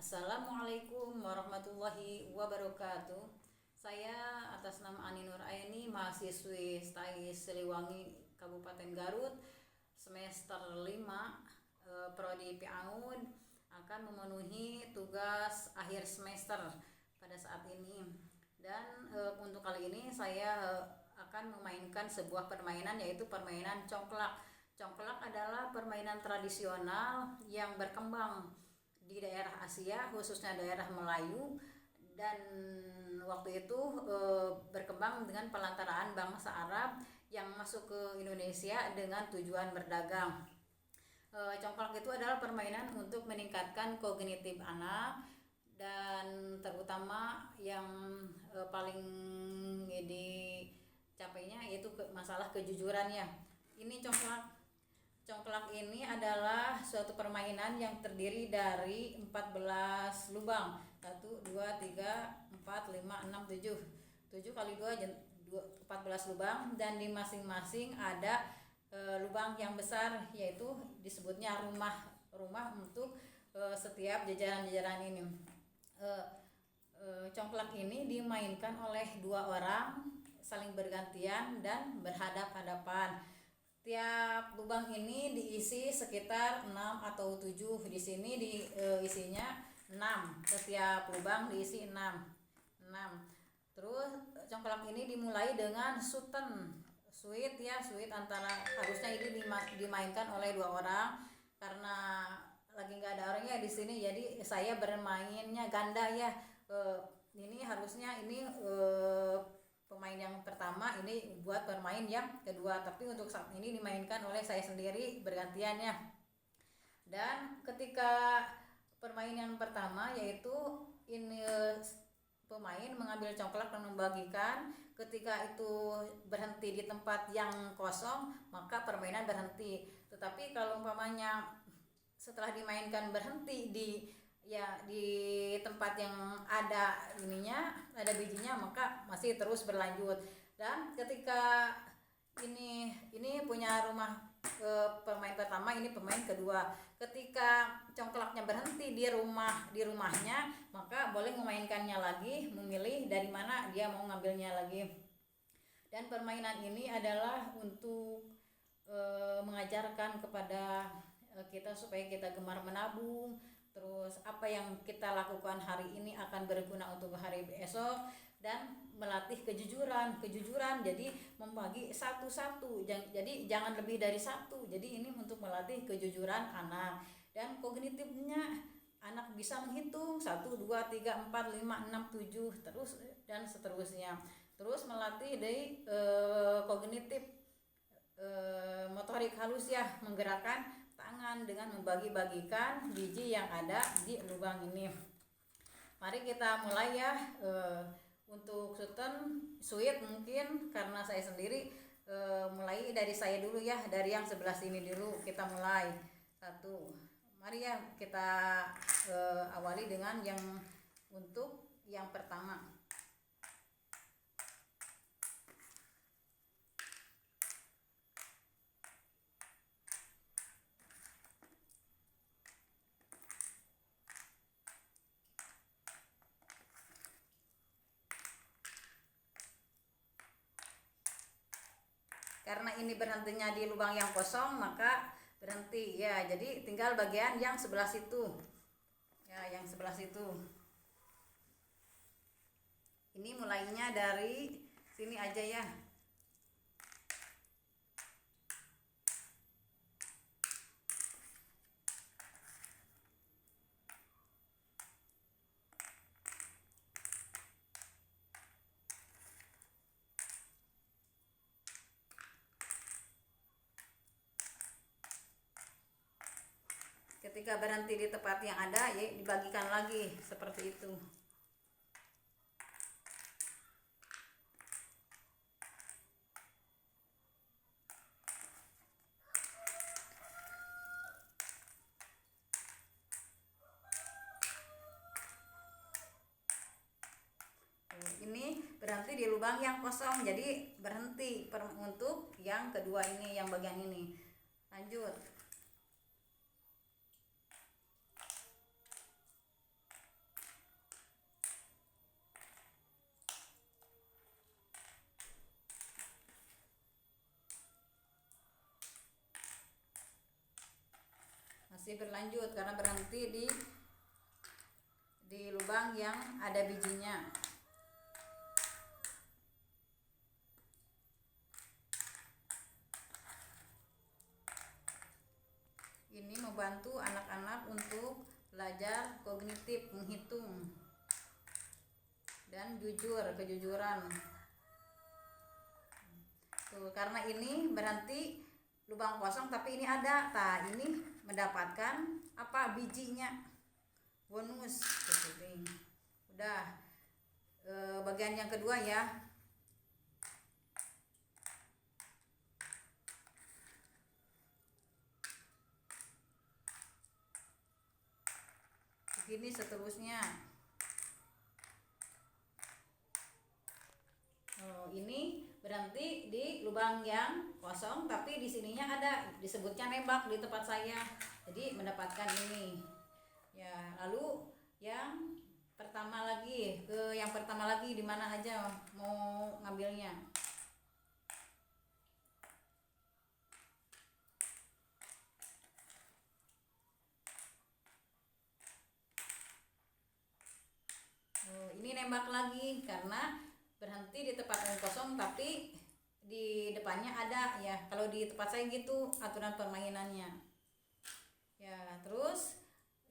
Assalamualaikum warahmatullahi wabarakatuh. Saya atas nama Ani Nur Aini, mahasiswi STAI Siliwangi Kabupaten Garut, semester 5, prodi PAUD, akan memenuhi tugas akhir semester pada saat ini. Dan untuk kali ini saya akan memainkan sebuah permainan, yaitu permainan congklak. Congklak adalah permainan tradisional yang berkembang di daerah Asia, khususnya daerah Melayu, dan waktu itu berkembang dengan pelantaraan bangsa Arab yang masuk ke Indonesia dengan tujuan berdagang. Congklak itu adalah permainan untuk meningkatkan kognitif anak, dan terutama yang paling dicapainya yaitu masalah kejujurannya. Ini Congklak ini adalah suatu permainan yang terdiri dari 14 lubang. 1, 2, 3, 4, 5, 6, 7. 7 kali 2, 14 lubang, dan di masing-masing ada lubang yang besar, yaitu disebutnya rumah untuk setiap jajaran-jajaran ini. Congklak ini dimainkan oleh 2 orang saling bergantian dan berhadap-hadapan. Tiap lubang ini diisi sekitar 6 atau 7. Di sini isinya 6. Setiap lubang diisi 6. Terus congklak ini dimulai dengan suit antara, harusnya ini dimainkan oleh 2 orang. Karena lagi nggak ada orangnya di sini, jadi saya bermainnya ganda ya. Ini harusnya pemain yang pertama ini buat pemain yang kedua, tapi untuk saat ini dimainkan oleh saya sendiri bergantiannya. Dan ketika permainan pertama, yaitu ini pemain mengambil congklak dan membagikan, ketika itu berhenti di tempat yang kosong, maka permainan berhenti. Tetapi kalau umpamanya setelah dimainkan berhenti di tempat yang ada bijinya, maka masih terus berlanjut. Dan ketika ini punya rumah pemain pertama, ini pemain kedua. Ketika congklaknya berhenti di rumahnya, maka boleh memainkannya lagi, memilih dari mana dia mau ngambilnya lagi. Dan permainan ini adalah untuk mengajarkan kepada kita supaya kita gemar menabung. Terus apa yang kita lakukan hari ini akan berguna untuk hari esok, dan melatih kejujuran. Jadi membagi satu-satu, jadi jangan lebih dari satu. Jadi ini untuk melatih kejujuran anak. Dan kognitifnya, anak bisa menghitung 1, 2, 3, 4, 5, 6, 7 terus dan seterusnya. Terus melatih dari kognitif motorik halus ya, menggerakkan tangan dengan membagi-bagikan biji yang ada di lubang ini. Mari kita mulai ya. Untuk suit mungkin karena saya sendiri, mulai dari saya dulu ya, dari yang sebelah sini dulu kita mulai. 1. Mari ya kita awali dengan yang untuk yang pertama. Karena ini berhentinya di lubang yang kosong, maka berhenti ya. Jadi tinggal bagian yang sebelah situ. Ya, yang sebelah situ. Ini mulainya dari sini aja ya. Ketika berhenti di tempat yang ada, ya dibagikan lagi seperti itu. Ini berhenti di lubang yang kosong, jadi berhenti untuk yang kedua ini, yang bagian ini. Lanjut. masih berlanjut karena berhenti di lubang yang ada bijinya. Ini membantu anak-anak untuk belajar kognitif, menghitung dan kejujuran. Tuh, karena ini berhenti lubang kosong tapi ini ada. Ini mendapatkan apa? Bijinya. Bonus. Udah. Bagian yang kedua ya. Begini seterusnya. Ini berhenti di lubang yang kosong tapi di sininya ada, disebutnya nembak di tempat saya. Jadi mendapatkan ini. Ya, lalu yang pertama lagi, di mana aja mau ngambilnya. Ini nembak lagi karena berhenti di tempat yang kosong tapi di depannya ada ya. Kalau di tempat saya gitu aturan permainannya ya. Terus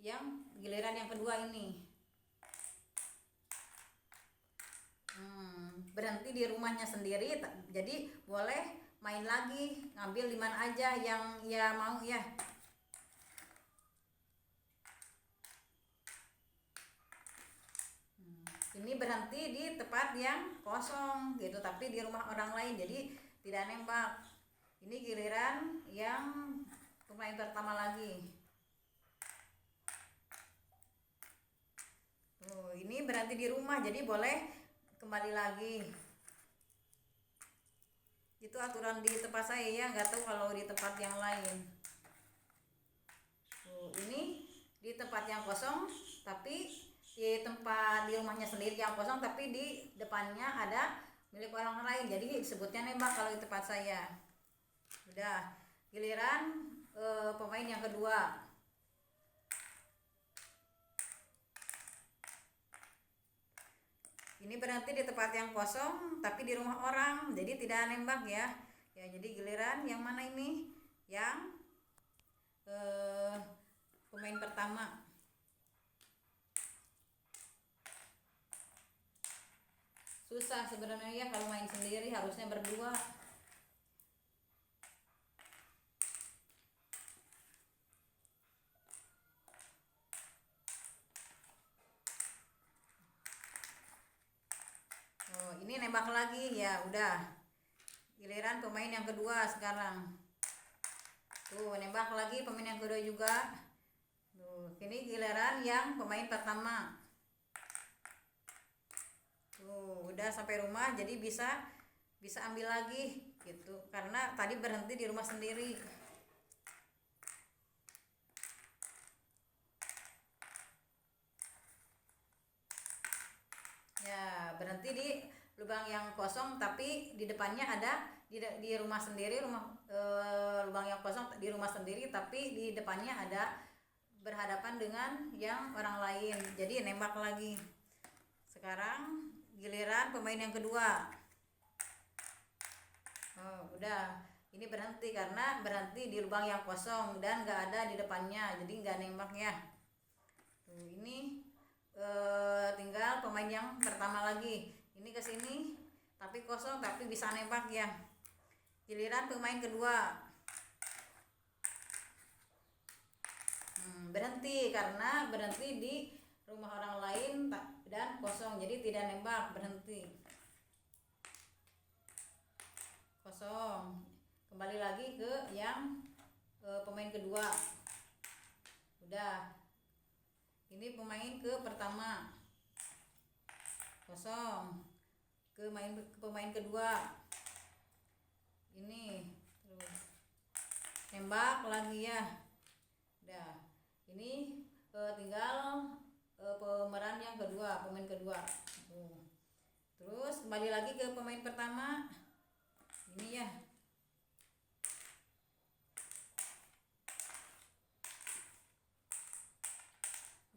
yang giliran yang kedua ini berhenti di rumahnya sendiri, jadi boleh main lagi, ngambil di mana aja yang ya mau ya. Ini berhenti di tempat yang kosong gitu tapi di rumah orang lain, jadi tidak nembak. Ini giliran yang pemain pertama lagi. Ini berhenti di rumah jadi boleh kembali lagi. Itu aturan di tempat saya ya, nggak tahu kalau di tempat yang lain. Ini di tempat yang kosong tapi di rumahnya sendiri yang kosong tapi di depannya ada milik orang lain, jadi disebutnya nembak kalau di tempat saya. Udah, giliran pemain yang kedua. Ini berhenti di tempat yang kosong tapi di rumah orang, jadi tidak nembak ya. Ya, jadi giliran yang mana ini? Yang pemain pertama. Susah sebenarnya ya kalau main sendiri, harusnya berdua. Ini nembak lagi ya. Udah, giliran pemain yang kedua sekarang. Tuh, nembak lagi pemain yang kedua juga. Tuh, ini giliran yang pemain pertama. Tuh, udah sampai rumah jadi bisa ambil lagi gitu karena tadi berhenti di rumah sendiri. Ya, berhenti di lubang yang kosong tapi di depannya ada di rumah sendiri, lubang yang kosong di rumah sendiri tapi di depannya ada berhadapan dengan yang orang lain, jadi nembak lagi. Sekarang giliran pemain yang kedua. Udah, ini berhenti karena berhenti di lubang yang kosong dan nggak ada di depannya, jadi nggak nembak ya. Tuh, ini tinggal pemain yang pertama lagi. Ini ke sini tapi kosong tapi bisa nembak ya. Giliran pemain kedua. Berhenti karena berhenti di rumah orang lain dan kosong, jadi tidak nembak, berhenti kosong. Kembali lagi ke yang pemain kedua. Udah, ini pemain ke pertama kosong, ke pemain kedua. Ini terus nembak lagi ya. Udah, ini tinggal pemeran yang kedua, pemain kedua. Terus kembali lagi ke pemain pertama. Ini ya.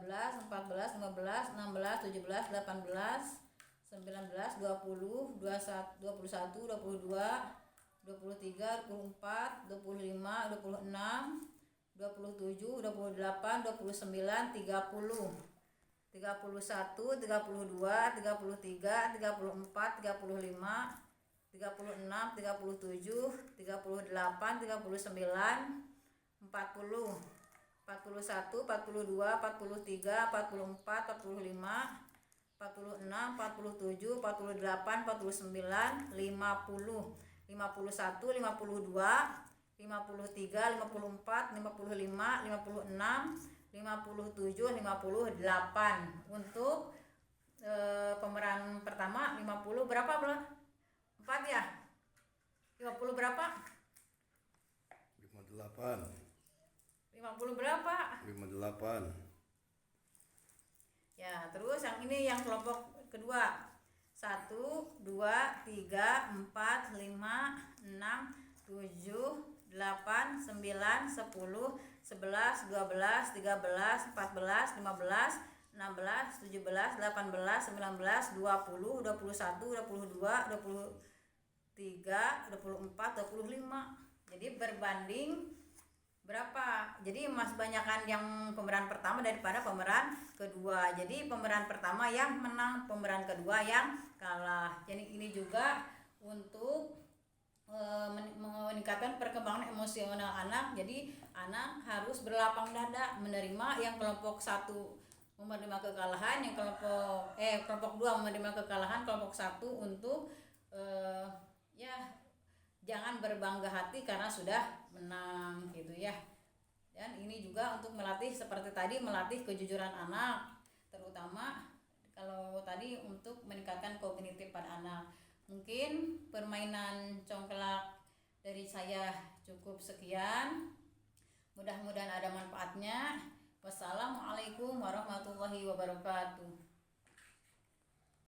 13, 14, 15, 16, 17, 18, 19, 20, 21, 22, 23, 24, 25, 26, 27, 28, 29, 30, 31, 32, 33, 34, 35, 36, 37, 38, 39, 40, 41, 42, 43, 44, 45, 46, 47, 48, 49, 50, 51, 52, 53, 54, 55, 56, 57, 58. Untuk pemeran pertama 50 berapa belum? 4 ya? 50 berapa? 58. 50 berapa? 58. Ya, terus yang ini yang kelompok kedua. 1, 2, 3, 4, 5, 6, 7, 8, 9, 10, 11, 12, 13, 14, 15, 16, 17, 18, 19, 20, 21, 22, 23, 24, 25. Jadi berbanding berapa? Jadi mas banyakan yang pemeran pertama daripada pemeran kedua. Jadi pemeran pertama yang menang, pemeran kedua yang kalah. Jadi ini juga untuk meningkatkan perkembangan emosional anak. Jadi anak harus berlapang dada menerima yang kelompok 1 menerima kekalahan, yang kelompok 2 menerima kekalahan, kelompok 1 untuk ya jangan berbangga hati karena sudah menang gitu ya. Dan ini juga untuk melatih seperti tadi, melatih kejujuran anak, terutama kalau tadi untuk meningkatkan kognitif pada anak. Mungkin permainan congklak dari saya cukup sekian. Mudah-mudahan ada manfaatnya. Wassalamualaikum warahmatullahi wabarakatuh.